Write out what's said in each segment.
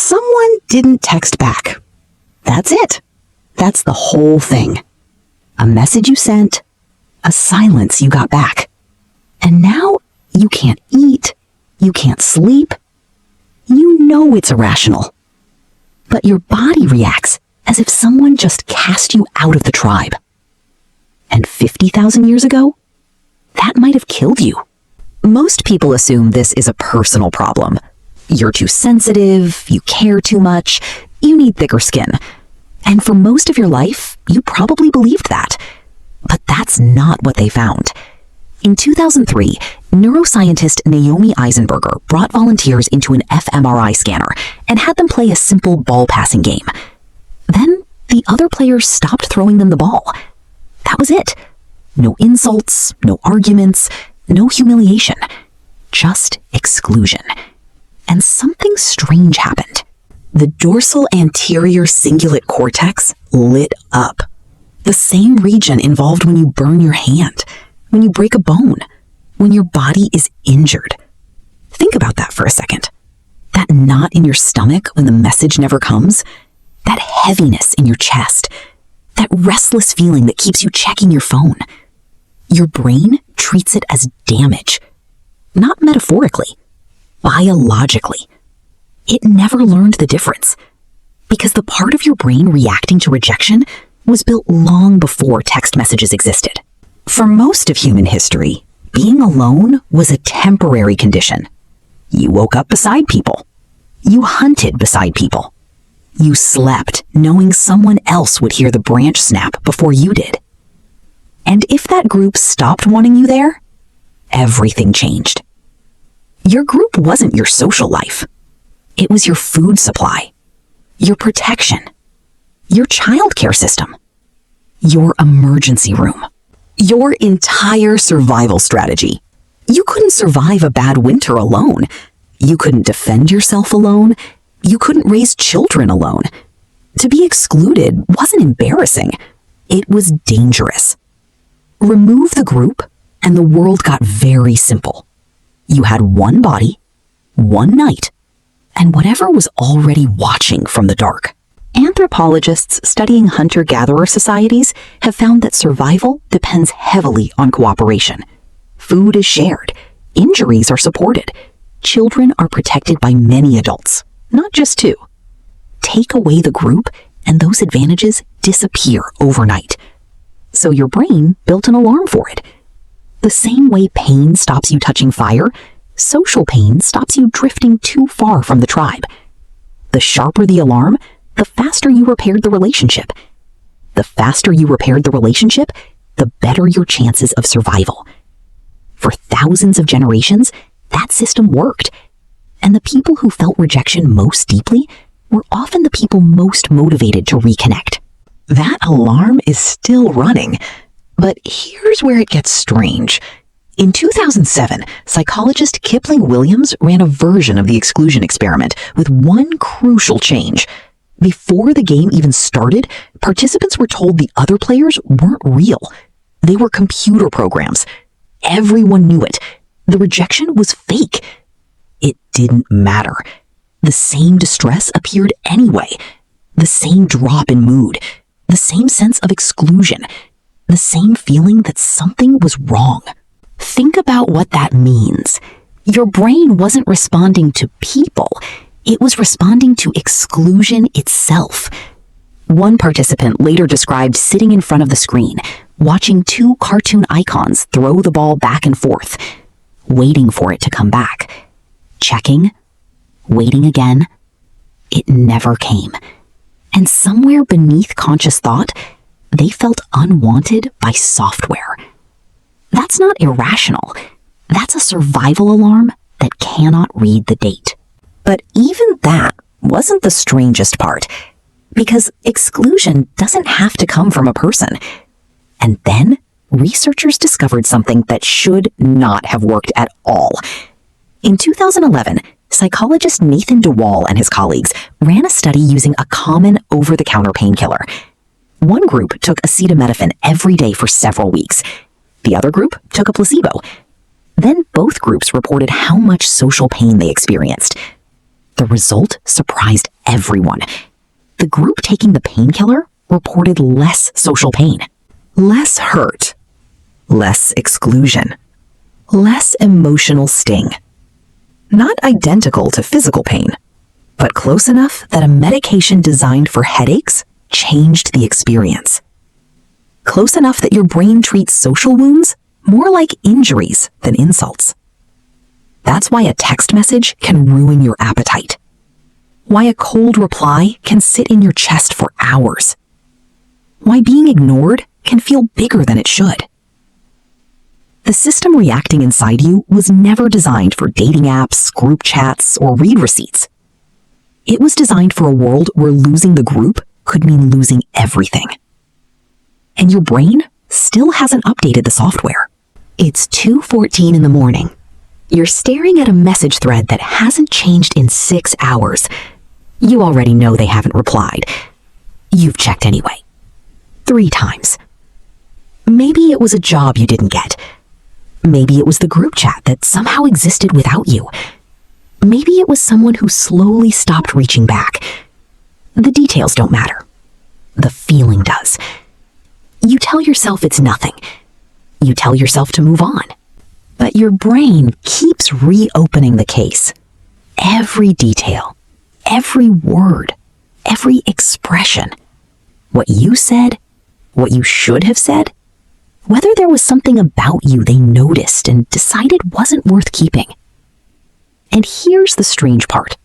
someone didn't text back. That's it. That's the whole thing. A message you sent, a silence you got back. And now you can't eat, you can't sleep. You know it's irrational. But your body reacts as if someone just cast you out of the tribe. And 50,000 years ago, that might have killed you. Most people assume this is a personal problem. You're too sensitive, you care too much, you need thicker skin. And for most of your life, you probably believed that. But that's not what they found. In 2003, neuroscientist Naomi Eisenberger brought volunteers into an fMRI scanner and had them play a simple ball-passing game. Then, the other players stopped throwing them the ball. That was it. No insults, no arguments, no humiliation. Just exclusion. And something strange happened. The dorsal anterior cingulate cortex lit up. The same region involved when you burn your hand, when you break a bone, when your body is injured. Think about that for a second. That knot in your stomach when the message never comes, that heaviness in your chest, that restless feeling that keeps you checking your phone. Your brain treats it as damage, not metaphorically, biologically. It never learned the difference because the part of your brain reacting to rejection was built long before text messages existed. For most of human history, being alone was a temporary condition. You woke up beside people. You hunted beside people. You slept knowing someone else would hear the branch snap before you did. And if that group stopped wanting you there, everything changed. Your group wasn't your social life. It was your food supply, your protection, your childcare system, your emergency room, your entire survival strategy. You couldn't survive a bad winter alone. You couldn't defend yourself alone. You couldn't raise children alone. To be excluded wasn't embarrassing. It was dangerous. Remove the group, and the world got very simple. You had one body, one night, and whatever was already watching from the dark. Anthropologists studying hunter-gatherer societies have found that survival depends heavily on cooperation. Food is shared, injuries are supported, children are protected by many adults, not just two. Take away the group, and those advantages disappear overnight. So your brain built an alarm for it. The same way pain stops you touching fire, social pain stops you drifting too far from the tribe. The sharper the alarm, the faster you repaired the relationship. The faster you repaired the relationship, the better your chances of survival. For thousands of generations, that system worked. And the people who felt rejection most deeply were often the people most motivated to reconnect. That alarm is still running. But here's where it gets strange. In 2007, psychologist Kipling Williams ran a version of the exclusion experiment with one crucial change. Before the game even started, participants were told the other players weren't real. They were computer programs. Everyone knew it. The rejection was fake. It didn't matter. The same distress appeared anyway. The same drop in mood. The same sense of exclusion. The same feeling that something was wrong. Think about what that means. Your brain wasn't responding to people. It was responding to exclusion itself. One participant later described sitting in front of the screen, watching two cartoon icons throw the ball back and forth, waiting for it to come back. Checking, waiting again. It never came. And somewhere beneath conscious thought, they felt unwanted by software. That's not irrational. That's a survival alarm that cannot read the date. But even that wasn't the strangest part, because exclusion doesn't have to come from a person. And then researchers discovered something that should not have worked at all. In 2011, psychologist Nathan DeWall and his colleagues ran a study using a common over-the-counter painkiller. One group took acetaminophen every day for several weeks. The other group took a placebo. Then both groups reported how much social pain they experienced. The result surprised everyone. The group taking the painkiller reported less social pain, less hurt, less exclusion, less emotional sting. Not identical to physical pain, but close enough that a medication designed for headaches changed the experience. Close enough that your brain treats social wounds more like injuries than insults. That's why a text message can ruin your appetite. Why a cold reply can sit in your chest for hours. Why being ignored can feel bigger than it should. The system reacting inside you was never designed for dating apps, group chats, or read receipts. It was designed for a world where losing the group could mean losing everything. And your brain still hasn't updated the software. It's 2:14 in the morning. You're staring at a message thread that hasn't changed in 6 hours. You already know they haven't replied. You've checked anyway. 3 times. Maybe it was a job you didn't get. Maybe it was the group chat that somehow existed without you. Maybe it was someone who slowly stopped reaching back. The details don't matter. The feeling does. You tell yourself it's nothing. You tell yourself to move on. But your brain keeps reopening the case. Every detail, every word, every expression. What you said, what you should have said, whether there was something about you they noticed and decided wasn't worth keeping. And here's the strange part.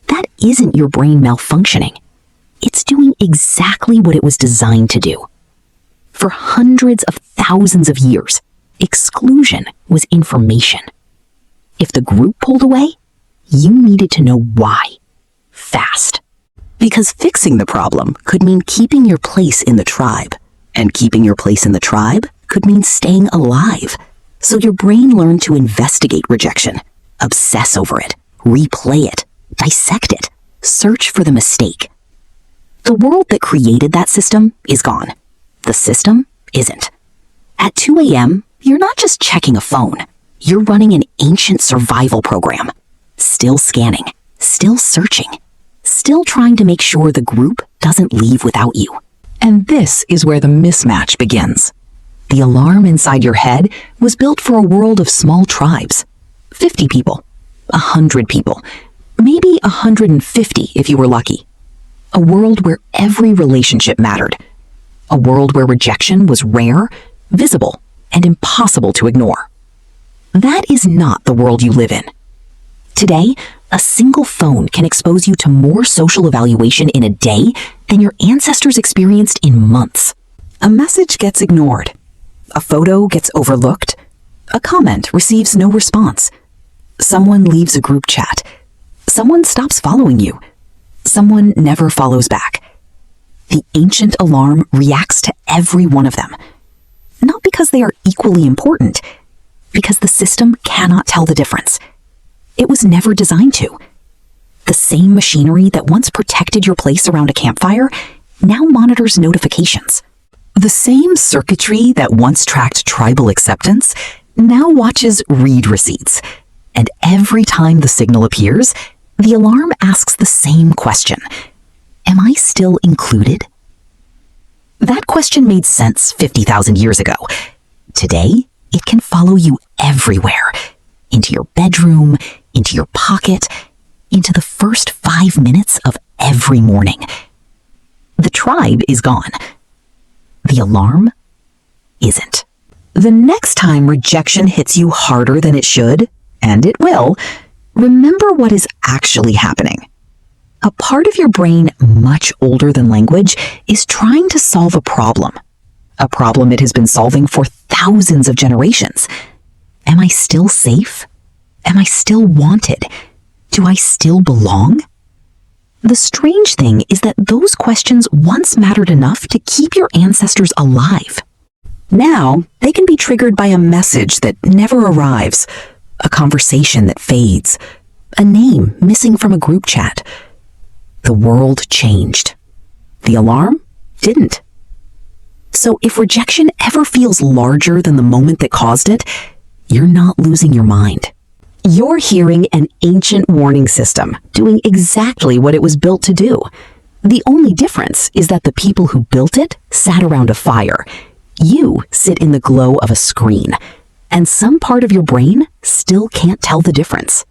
That isn't your brain malfunctioning. It's doing exactly what it was designed to do. For hundreds of thousands of years, exclusion was information. If the group pulled away, you needed to know why. Fast. Because fixing the problem could mean keeping your place in the tribe. And keeping your place in the tribe could mean staying alive. So your brain learned to investigate rejection, obsess over it, replay it, dissect it, search for the mistake. The world that created that system is gone. The system isn't. At 2 a.m., you're not just checking a phone. You're running an ancient survival program. Still scanning, still searching, still trying to make sure the group doesn't leave without you. And this is where the mismatch begins. The alarm inside your head was built for a world of small tribes. 50 people, 100 people, maybe 150 if you were lucky. A world where every relationship mattered. A world where rejection was rare, visible, and impossible to ignore. That is not the world you live in. Today, a single phone can expose you to more social evaluation in a day than your ancestors experienced in months. A message gets ignored. A photo gets overlooked. A comment receives no response. Someone leaves a group chat. Someone stops following you. Someone never follows back. The ancient alarm reacts to every one of them. Not because they are equally important, because the system cannot tell the difference. It was never designed to. The same machinery that once protected your place around a campfire now monitors notifications. The same circuitry that once tracked tribal acceptance now watches read receipts. And every time the signal appears, the alarm asks the same question. Am I still included? That question made sense 50,000 years ago. Today, it can follow you everywhere. Into your bedroom, into your pocket, into the first 5 minutes of every morning. The tribe is gone. The alarm isn't. The next time rejection hits you harder than it should, and it will, remember what is actually happening. A part of your brain much older than language is trying to solve a problem it has been solving for thousands of generations. Am I still safe? Am I still wanted? Do I still belong? The strange thing is that those questions once mattered enough to keep your ancestors alive. Now, they can be triggered by a message that never arrives, a conversation that fades, a name missing from a group chat. The world changed. The alarm didn't. So if rejection ever feels larger than the moment that caused it, you're not losing your mind. You're hearing an ancient warning system doing exactly what it was built to do. The only difference is that the people who built it sat around a fire. You sit in the glow of a screen, and some part of your brain still can't tell the difference.